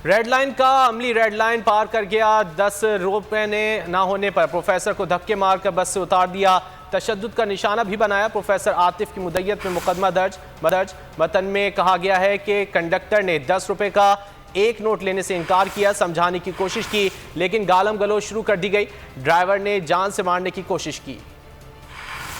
Red line का अमली red line पार कर गया। 10 रुपए ने ना होने पर प्रोफेसर को धक्के मारकर बस से उतार दिया। तशद्दुद का निशाना भी बनाया। प्रोफेसर आतिफ की मुद्दत में मुकदमा दर्ज। मतन में कहा गया है कि कंडक्टर ने 10 रुपए का एक नोट लेने से इनकार किया। समझाने की कोशिश की लेकिन गालम गलोच शुरू कर दी गई। ड्राइवर ने जान से मारने की कोशिश की।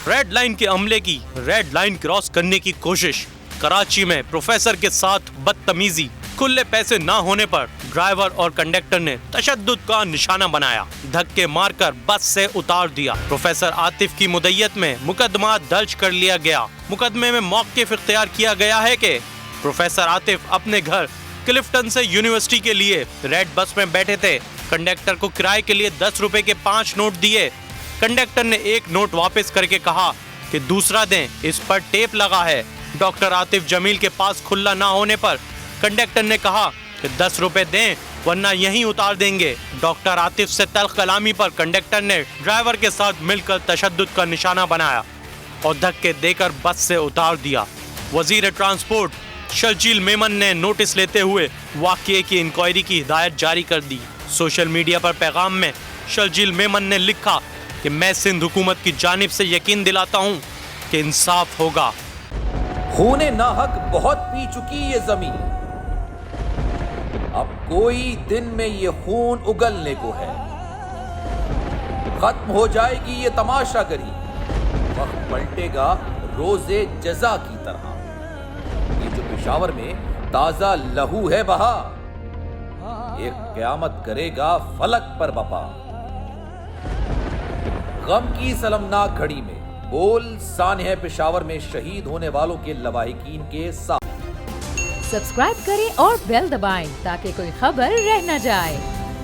रेड लाइन के अमले की रेड लाइन क्रॉस करने की कोशिश। कराची में प्रोफेसर के साथ बदतमीजी। खुले पैसे ना होने पर ड्राइवर और कंडक्टर ने तशद्दुद का निशाना बनाया। धक्के मारकर बस से उतार दिया। प्रोफेसर आतिफ की मुद्दत में मुकदमा दर्ज कर लिया गया। मुकदमे में मौक़िफ़ इख्तियार किया गया है कि प्रोफेसर आतिफ अपने घर क्लिफ्टन से यूनिवर्सिटी के लिए रेड बस में बैठे थे। कंडक्टर को किराए के लिए 10 रुपए के 5 नोट दिए। कंडक्टर ने एक नोट वापस करके कहा कि दूसरा दें, इस पर टेप लगा है। डॉक्टर आतिफ जमील के पास खुला ना होने पर कंडक्टर ने कहा कि 10 रुपए दें वरना यहीं उतार देंगे। डॉक्टर आतिफ से तल्ख कलामी पर कंडक्टर ने ड्राइवर के साथ मिलकर तशद्दुद का निशाना बनाया और धक्के देकर बस से उतार दिया। वजीर ट्रांसपोर्ट शर्जील मेमन ने नोटिस लेते हुए वाक़ये की इंक्वायरी की हिदायत जारी कर दी। सोशल मीडिया पर पैगाम में शर्जील मेमन ने लिखा कि मैं सिंध हुकूमत की जानिब से यकीन दिलाता हूँ कि इंसाफ होगा। खूने नाहक बहुत पी चुकी ये जमीन, अब कोई दिन में ये खून उगलने को है। खत्म हो जाएगी ये तमाशागरी, वक्त पलटेगा रोजे जजा की तरह। ये जो पेशावर में ताजा लहू है बहा, एक क़यामत करेगा फलक पर बपा। गम की सलमनाक घड़ी में बोल सानह पेशावर में शहीद होने वालों के लवाहिकीन के साथ। सब्सक्राइब करें और बेल दबाएं ताकि कोई खबर रह न जाए।